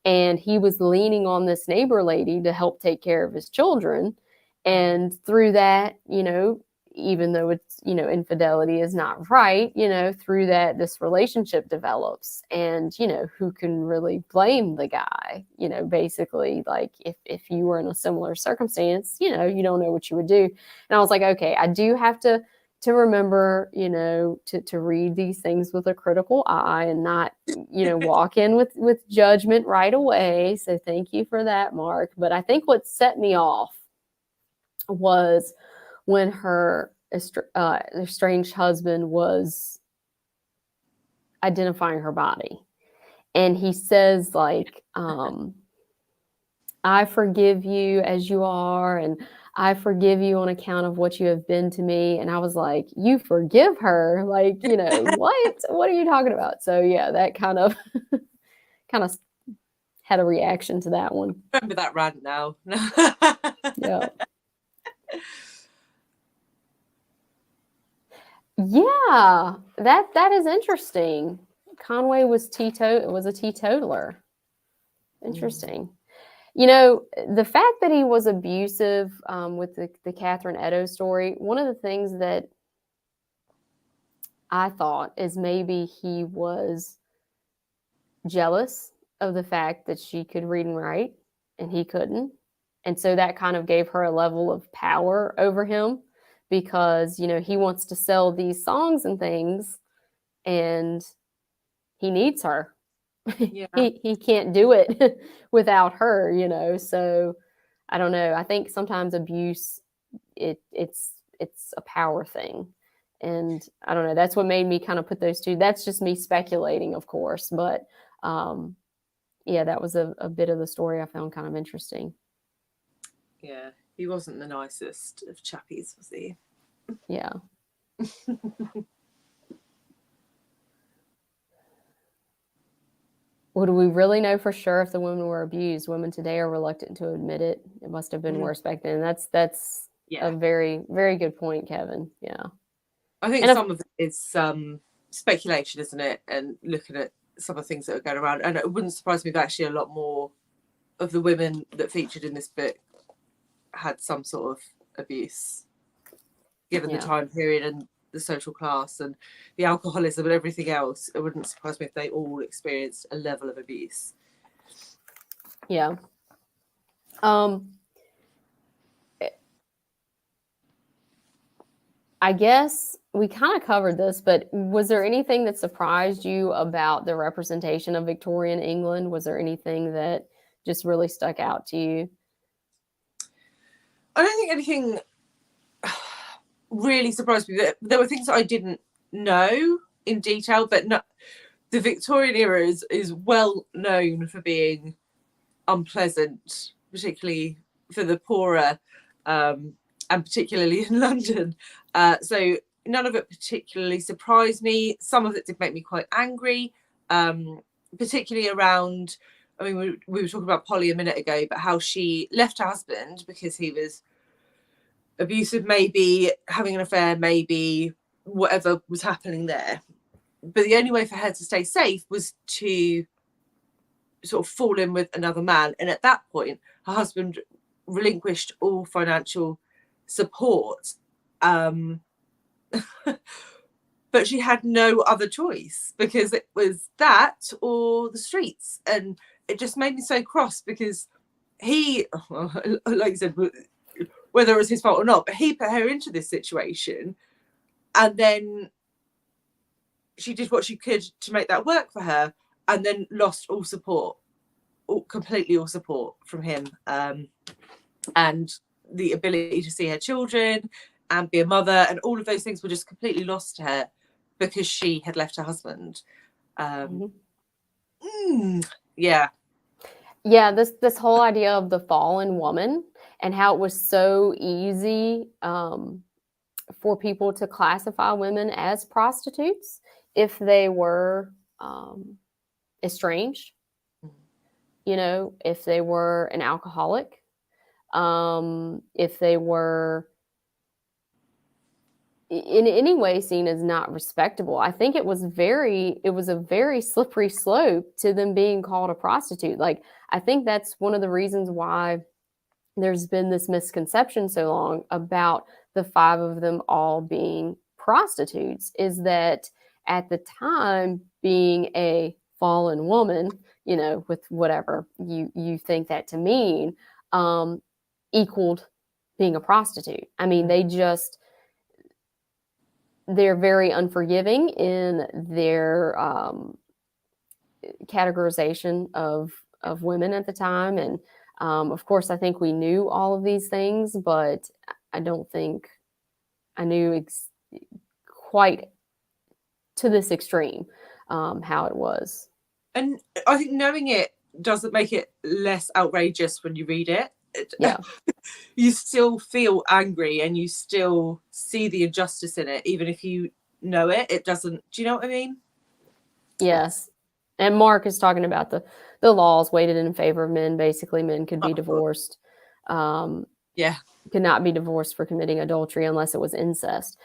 and he was leaning on this neighbor lady to help take care of his children. And through that, you know, even though it's, you know, infidelity is not right, you know, through that, this relationship develops. And, you know, who can really blame the guy? You know, basically, like, if you were in a similar circumstance, you know, you don't know what you would do. And I was like, okay, I do have to remember, you know, to read these things with a critical eye, and not, you know, walk in with judgment right away. So thank you for that, Mark. But I think what set me off was when her estranged husband was identifying her body. And he says, like, I forgive you as you are, and I forgive you on account of what you have been to me. And I was like, you forgive her? Like, you know, what are you talking about? So yeah, that kind of had a reaction to that one. I remember that rant now. Yeah. Yeah. That is interesting. Conway was a teetotaler. Interesting. You know, the fact that he was abusive with the Catherine Edo story, one of the things that I thought is maybe he was jealous of the fact that she could read and write and he couldn't. And so that kind of gave her a level of power over him because, you know, he wants to sell these songs and things and he needs her. Yeah. he can't do it without her, you know. So I don't know. I think sometimes abuse it's a power thing. And I don't know. That's what made me kind of put those two. That's just me speculating, of course, but yeah, that was a bit of the story I found kind of interesting. Yeah, he wasn't the nicest of chappies, was he? Yeah. Well, do we really know for sure if the women were abused? Women today are reluctant to admit it. It must have been worse back then. That's a very, very good point, Kevin. Yeah. I think some of it is speculation, isn't it? And looking at some of the things that are going around. And it wouldn't surprise me if actually a lot more of the women that featured in this book had some sort of abuse, given the time period and the social class and the alcoholism and everything else. It wouldn't surprise me if they all experienced a level of abuse. Yeah. I guess we kind of covered this, but was there anything that surprised you about the representation of Victorian England? Was there anything that just really stuck out to you? I don't think anything really surprised me. There were things that I didn't know in detail, but no, the Victorian era is well known for being unpleasant, particularly for the poorer, and particularly in London. So none of it particularly surprised me. Some of it did make me quite angry, particularly around, I mean, we were talking about Polly a minute ago, but how she left her husband because he was abusive, maybe having an affair, maybe whatever was happening there. But the only way for her to stay safe was to sort of fall in with another man. And at that point, her husband relinquished all financial support. But she had no other choice because it was that or the streets. And it just made me so cross because he, like you said, whether it was his fault or not, but he put her into this situation. And then she did what she could to make that work for her and then lost all support, completely all support from him. And the ability to see her children and be a mother and all of those things were just completely lost to her because she had left her husband. Yeah. Yeah, this whole idea of the fallen woman and how it was so easy for people to classify women as prostitutes if they were estranged, you know, if they were an alcoholic, if they were in any way seen as not respectable. I think it was a very slippery slope to them being called a prostitute. Like, I think that's one of the reasons why there's been this misconception so long about the 5 of them all being prostitutes, is that at the time, being a fallen woman, you know, with whatever you think that to mean, equaled being a prostitute. I mean, they're very unforgiving in their categorization of women at the time. And of course, I think we knew all of these things, but I don't think I knew quite to this extreme how it was. And I think knowing it doesn't make it less outrageous when you read it. Yeah. You still feel angry and you still see the injustice in it, even if you know it. It doesn't. Do you know what I mean? Yes. And Mark is talking about the laws weighted in favor of men. Basically, men could be divorced. Yeah. Could not be divorced for committing adultery unless it was incest.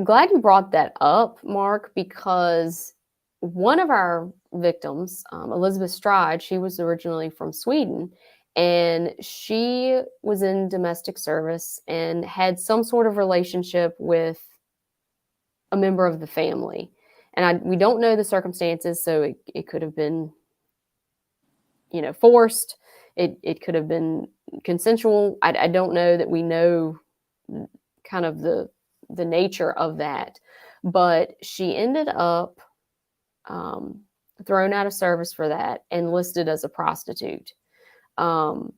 glad you brought that up, Mark, because one of our victims, Elizabeth Stride, she was originally from Sweden, and she was in domestic service and had some sort of relationship with a member of the family. And we don't know the circumstances, so it could have been, forced. It could have been consensual. I don't know that we know kind of the nature of that, but she ended up thrown out of service for that and listed as a prostitute. And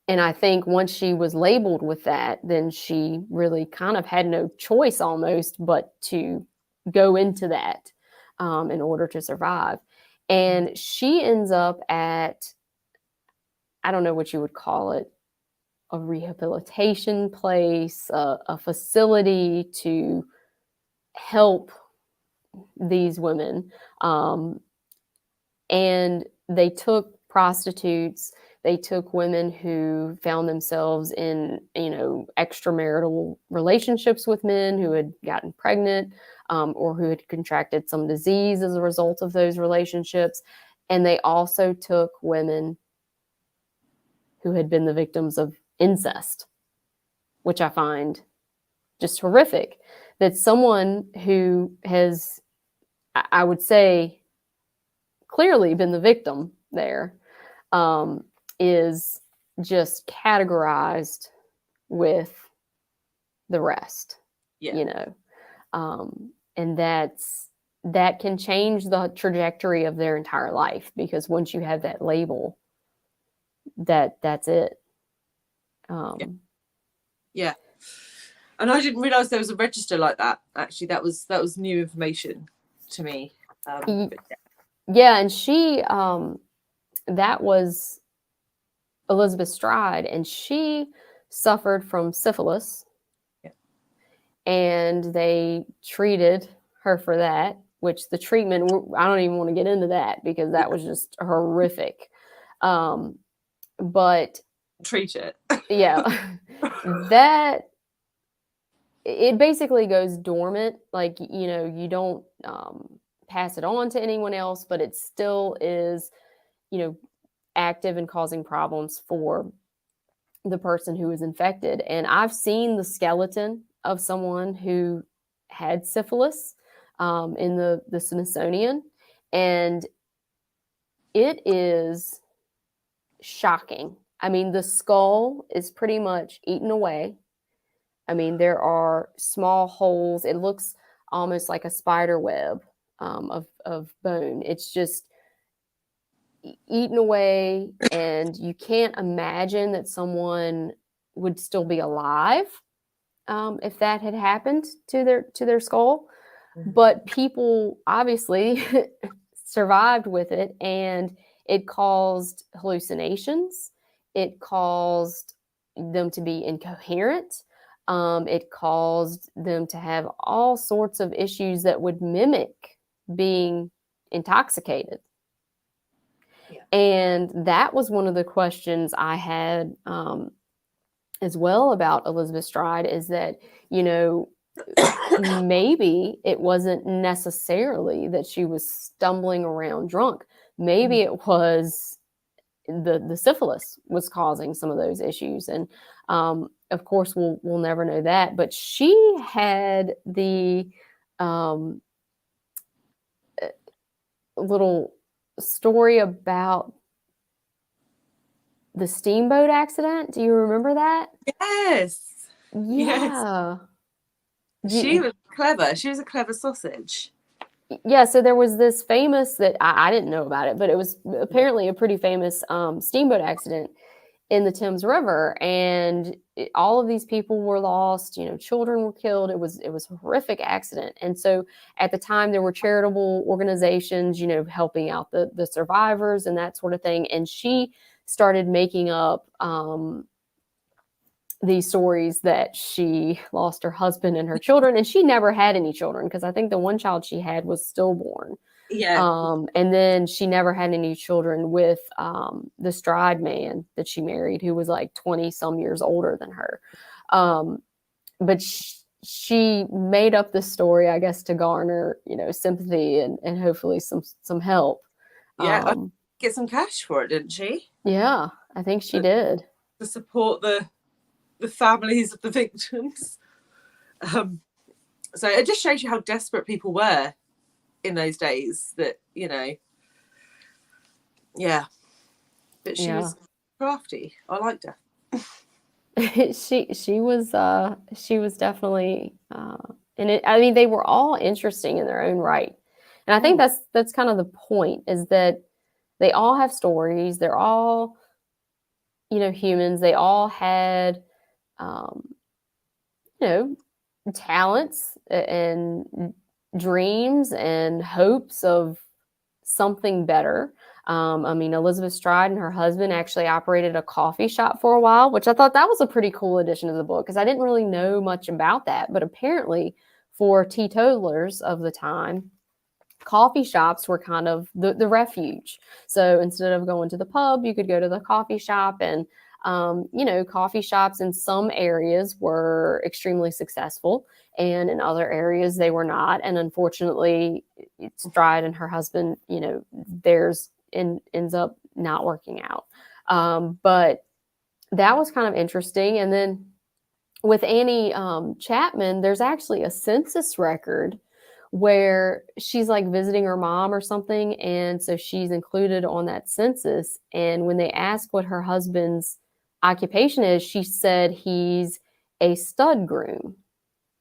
I think once she was labeled with that, then she really kind of had no choice almost but to go into that in order to survive. And she ends up at, I don't know what you would call it, a rehabilitation place, a facility to help these women. And they took prostitutes, they took women who found themselves in, extramarital relationships with men who had gotten pregnant or who had contracted some disease as a result of those relationships. And they also took women who had been the victims of incest, which I find just horrific. That someone who has, I would say, clearly been the victim there, is just categorized with the rest, and that can change the trajectory of their entire life, because once you have that label, that's it. Yeah. And I didn't realize there was a register like that. Actually, that was new information to me. Yeah, and she, that was Elizabeth Stride, and she suffered from syphilis. Yeah. And they treated her for that, which the treatment, I don't even want to get into that because that was just horrific. But treat it. Yeah, that it basically goes dormant. Like, you don't pass it on to anyone else, but it still is, active and causing problems for the person who is infected. And I've seen the skeleton of someone who had syphilis in the Smithsonian, and it is shocking. I mean, the skull is pretty much eaten away. I mean, there are small holes. It looks almost like a spider web of bone. It's just eaten away, and you can't imagine that someone would still be alive if that had happened to their skull. Mm-hmm. But people obviously survived with it, and it caused hallucinations. It caused them to be incoherent. It caused them to have all sorts of issues that would mimic being intoxicated. Yeah. And that was one of the questions I had as well about Elizabeth Stride, is that, maybe it wasn't necessarily that she was stumbling around drunk. Maybe it was the syphilis was causing some of those issues. And of course, we'll never know that. But she had the little story about the steamboat accident. Do you remember that? Yes. Yeah. Yes. She was clever. She was a clever sausage. Yeah, so there was this famous, that I didn't know about it, but it was apparently a pretty famous steamboat accident in the Thames River, and all of these people were lost. Children were killed. It was a horrific accident. And so at the time, there were charitable organizations, helping out the survivors and that sort of thing. And she started making up these stories that she lost her husband and her children, and she never had any children, because I think the one child she had was stillborn. Yeah. And then she never had any children with the Stride man that she married, who was like 20 some years older than her. But she made up this story, I guess, to garner, sympathy and hopefully some help. Yeah, I get some cash for it, didn't she? Yeah, I think she did. To support the families of the victims. So it just shows you how desperate people were in those days. That yeah. But she was crafty. I liked her. she was definitely and I mean, they were all interesting in their own right, and I think that's kind of the point, is that they all have stories. They're all humans. They all had talents and dreams and hopes of something better. I mean, Elizabeth Stride and her husband actually operated a coffee shop for a while, which I thought that was a pretty cool addition to the book, because I didn't really know much about that. But apparently, for teetotalers of the time, coffee shops were kind of the refuge. So instead of going to the pub, you could go to the coffee shop. And coffee shops in some areas were extremely successful, and in other areas they were not. And unfortunately, Stride and her husband, theirs ends up not working out. But that was kind of interesting. And then with Annie Chapman, there's actually a census record where she's like visiting her mom or something, and so she's included on that census. And when they asked what her husband's occupation is, she said he's a stud groom,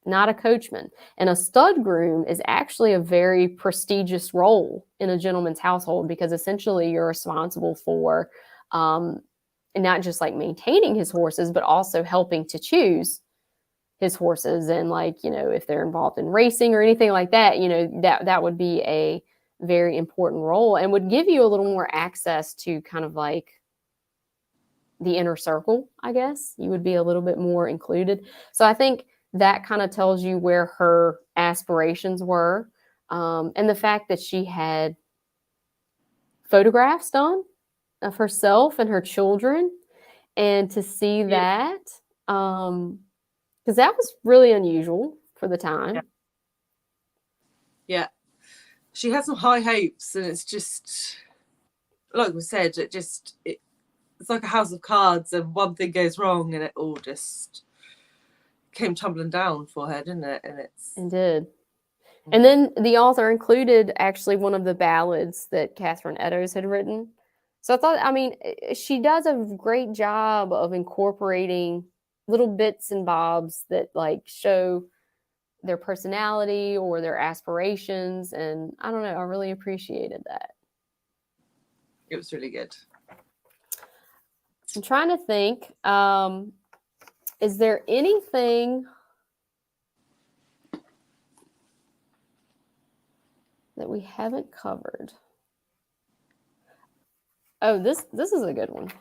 not a coachman. And a stud groom is actually a very prestigious role in a gentleman's household, because essentially you're responsible for not just like maintaining his horses, but also helping to choose his horses. And if they're involved in racing or anything like that, that would be a very important role, and would give you a little more access to kind of like the inner circle, I guess. You would be a little bit more included. So I think that kind of tells you where her aspirations were. And the fact that she had photographs done of herself and her children, and to see that, because that was really unusual for the time. Yeah. She had some high hopes, and it's just, like we said, it's like a house of cards, and one thing goes wrong and it all just came tumbling down for her, didn't it? It did. And then the author included actually one of the ballads that Catherine Eddowes had written. So I thought, I mean, she does a great job of incorporating little bits and bobs that like show their personality or their aspirations. And I don't know, I really appreciated that. It was really good. I'm trying to think, is there anything that we haven't covered? Oh, this is a good one.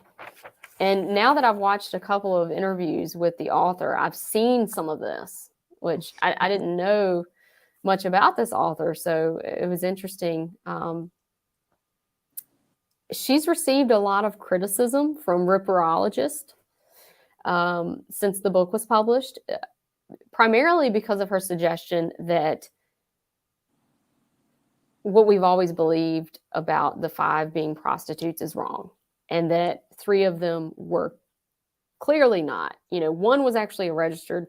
And now that I've watched a couple of interviews with the author, I've seen some of this, which I didn't know much about this author. So it was interesting. She's received a lot of criticism from ripperologists since the book was published, primarily because of her suggestion that what we've always believed about the 5 being prostitutes is wrong, and that 3 of them were clearly not. 1 was actually a registered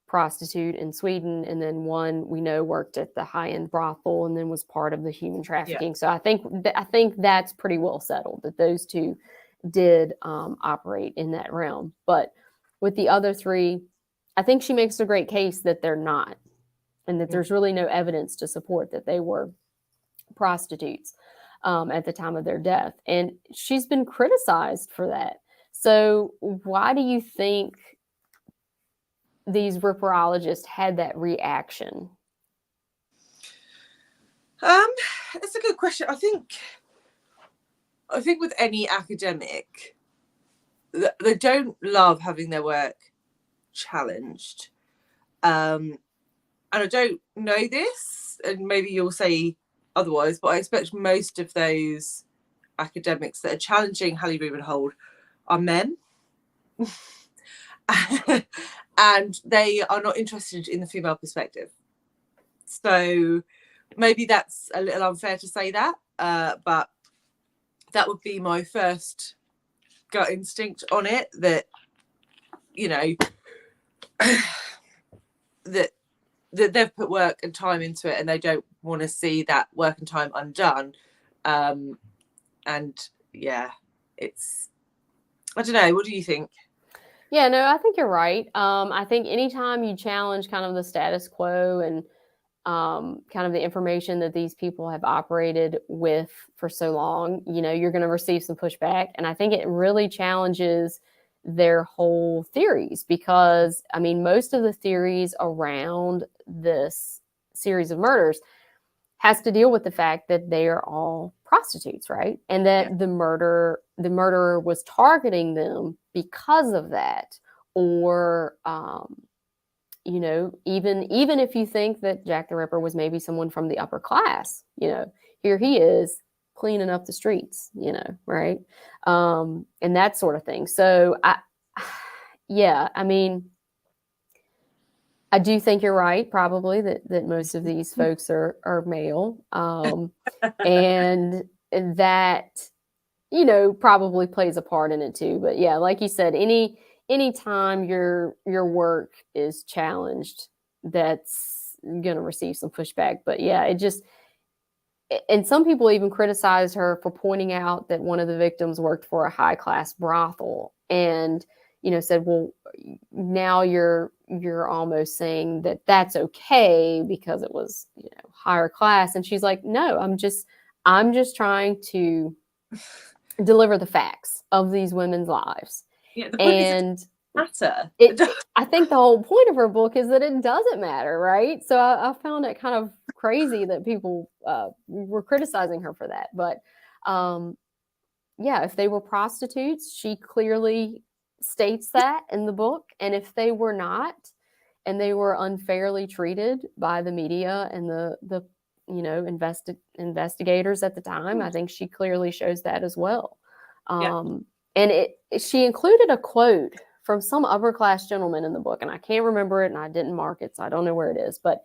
prostitute in Sweden, and then 1 we know worked at the high-end brothel and then was part of the human trafficking. Yeah. So I think that's pretty well settled, that those 2 did operate in that realm. But with the other 3, I think she makes a great case that they're not, and that there's really no evidence to support that they were prostitutes at the time of their death. And she's been criticized for that. So why do you think these ripperologists had that reaction? It's a good question. I think with any academic, they don't love having their work challenged. And I don't know this, and maybe you'll say otherwise, but I expect most of those academics that are challenging Hallie Rubenhold are men. and they are not interested in the female perspective. So maybe that's a little unfair to say that, but that would be my first gut instinct on it, that, you know, that they've put work and time into it and they don't want to see that work and time undone. And yeah, it's, I don't know, what do you think? Yeah, no, I think you're right. I think anytime you challenge kind of the status quo and kind of the information that these people have operated with for so long, you know, you're going to receive some pushback. And I think it really challenges their whole theories, because, I mean, most of the theories around this series of murders has to deal with the fact that they are all prostitutes, right? And that the murderer was targeting them because of that. Or, you know, even if you think that Jack the Ripper was maybe someone from the upper class, you know, here he is cleaning up the streets, you know, right? And that sort of thing. So yeah, I mean, I do think you're right, probably, that most of these folks are male. And that, you know, probably plays a part in it too. But yeah, like you said, anytime your work is challenged, that's gonna receive some pushback. But yeah, it just, and some people even criticized her for pointing out that one of the victims worked for a high class brothel, and, you know, said, well, now you're almost saying that that's okay because it was, you know, higher class. And she's like, no, I'm just trying to deliver the facts of these women's lives. Yeah, the point and is matter. I think the whole point of her book is that it doesn't matter, right? So I found it kind of crazy that people were criticizing her for that. But yeah, if they were prostitutes, she clearly states that in the book. And if they were not, and they were unfairly treated by the media and the you know, investigators at the time, I think she clearly shows that as well. And she included a quote from some upper class gentleman in the book, and I can't remember it, and I didn't mark it, so I don't know where it is. But,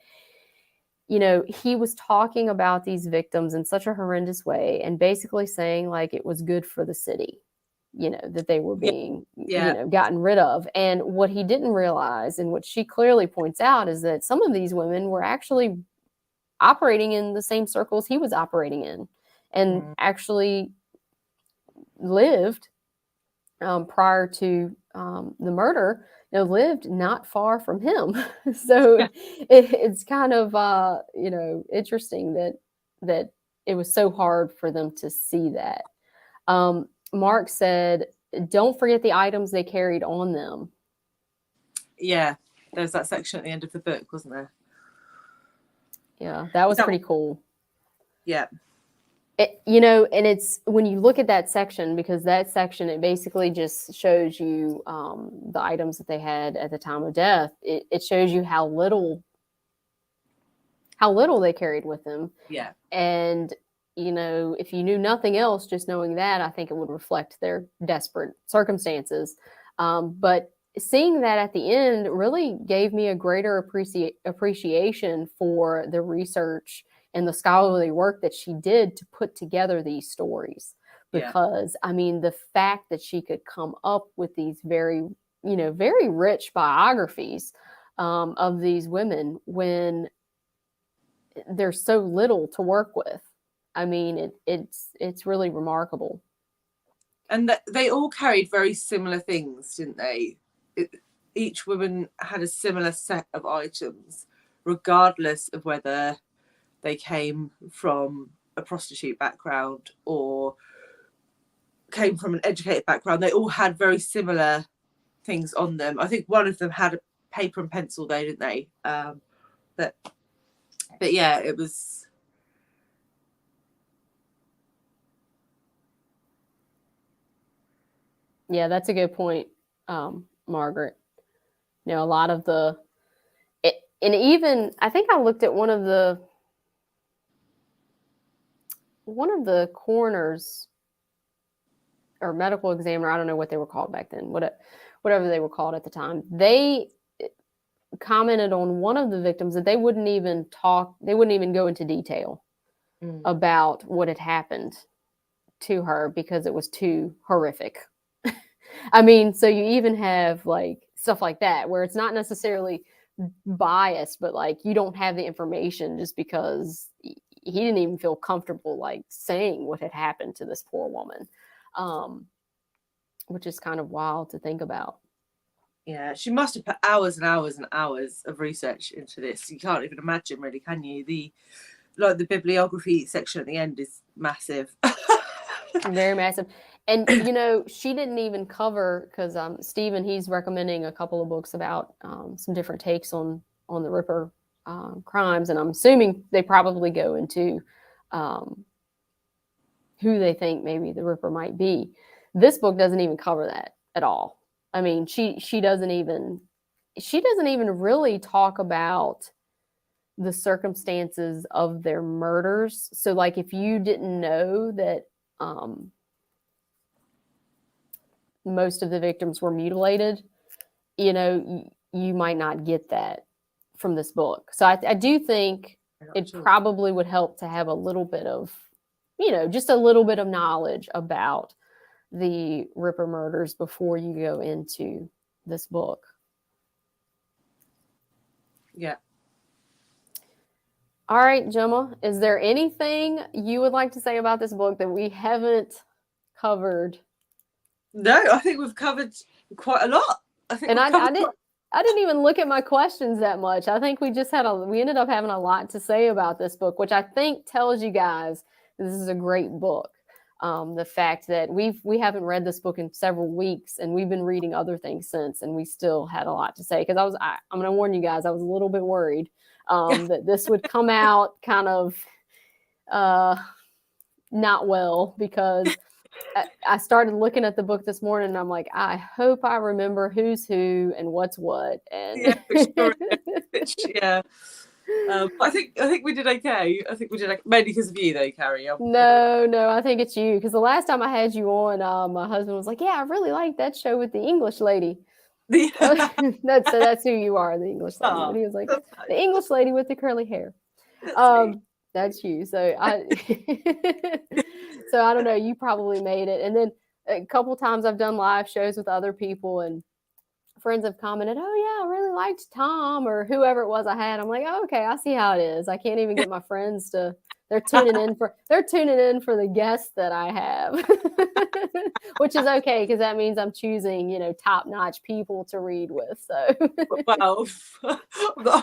you know, he was talking about these victims in such a horrendous way, and basically saying, like, it was good for the city, you know, that they were being, you know, gotten rid of. And what he didn't realize, and what she clearly points out, is that some of these women were actually operating in the same circles he was operating in, and actually lived prior to the murder, you know, lived not far from him. So it's kind of, you know, interesting that it was so hard for them to see that. Mark said, don't forget the items they carried on them. Yeah, there's that section at the end of the book, wasn't there? Yeah, that was pretty cool. Yeah. You know, and it's when you look at that section, because that section, it basically just shows you the items that they had at the time of death. It shows you how little they carried with them. Yeah. And, you know, if you knew nothing else, just knowing that, I think it would reflect their desperate circumstances. But seeing that at the end really gave me a greater appreciation for the research and the scholarly work that she did to put together these stories. Because, I mean, the fact that she could come up with these very, you know, very rich biographies of these women when there's so little to work with. I mean, it's really remarkable. And they all carried very similar things, didn't they? Each woman had a similar set of items, regardless of whether they came from a prostitute background or came from an educated background. They all had very similar things on them. I think one of them had a paper and pencil, though, didn't they? But yeah, it was. Yeah, that's a good point, Margaret. You know, a lot of and even I think I looked at one of the coroners or medical examiner, I don't know what they were called back then, whatever they were called at the time. They commented on one of the victims that they wouldn't even go into detail about what had happened to her because it was too horrific. I mean, so you even have like stuff like that where it's not necessarily biased, but like you don't have the information just because he didn't even feel comfortable like saying what had happened to this poor woman, which is kind of wild to think about. Yeah, she must have put hours and hours and hours of research into this. You can't even imagine, really, can you? The bibliography section at the end is massive. Very massive. And, she didn't even cover, because Stephen, he's recommending a couple of books about some different takes on the Ripper crimes. And I'm assuming they probably go into who they think maybe the Ripper might be. This book doesn't even cover that at all. I mean, she doesn't even really talk about the circumstances of their murders. So like if you didn't know that most of the victims were mutilated, you might not get that from this book. So I do think it probably would help to have a little bit of, just a little bit of knowledge about the Ripper murders before you go into this book. Yeah. All right, Gemma, is there anything you would like to say about this book that we haven't covered? No, I think we've covered quite a lot. I didn't even look at my questions that much. I think we just we ended up having a lot to say about this book, which I think tells you guys this is a great book. The fact that we haven't read this book in several weeks, and we've been reading other things since, and we still had a lot to say. Because I'm going to warn you guys, I was a little bit worried that this would come out kind of not well, because I started looking at the book this morning and I'm like, I hope I remember who's who and what's what. And yeah. I think we did okay. I think we did okay. Mainly because of you, though, Carrie. No, I think it's you. Because the last time I had you on, my husband was like, "Yeah, I really liked that show with the English lady." That's who you are, the English lady. And he was like, "The English lady with the curly hair." That's you. So I don't know. You probably made it. And then a couple times I've done live shows with other people, and friends have commented, "Oh yeah, I really liked Tom," or whoever it was I had. I'm like, "Oh, okay, I see how it is." I can't even get my friends to. They're tuning in for the guests that I have, which is okay because that means I'm choosing, top-notch people to read with. So, well,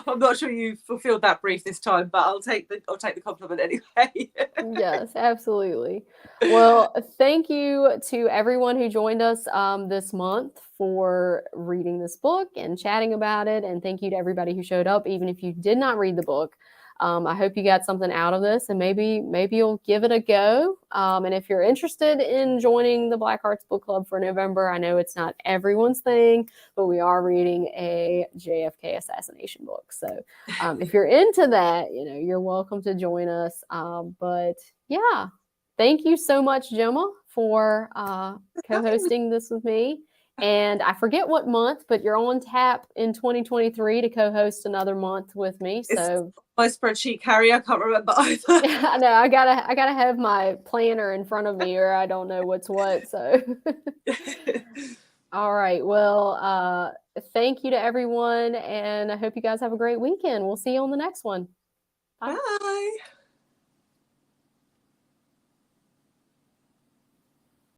I'm not sure you fulfilled that brief this time, but I'll take the compliment anyway. Yes, absolutely. Well, thank you to everyone who joined us this month for reading this book and chatting about it. And thank you to everybody who showed up, even if you did not read the book. I hope you got something out of this, and maybe you'll give it a go. And if you're interested in joining the Black Hearts Book Club for November, I know it's not everyone's thing, but we are reading a JFK assassination book. So if you're into that, you're welcome to join us. But yeah, thank you so much, Gemma, for co-hosting this with me. And I forget what month, but you're on tap in 2023 to co-host another month with me. So my spreadsheet, Carrie, I can't remember either. I know I gotta have my planner in front of me, or I don't know what's what. So all right. Well, thank you to everyone, and I hope you guys have a great weekend. We'll see you on the next one. Bye.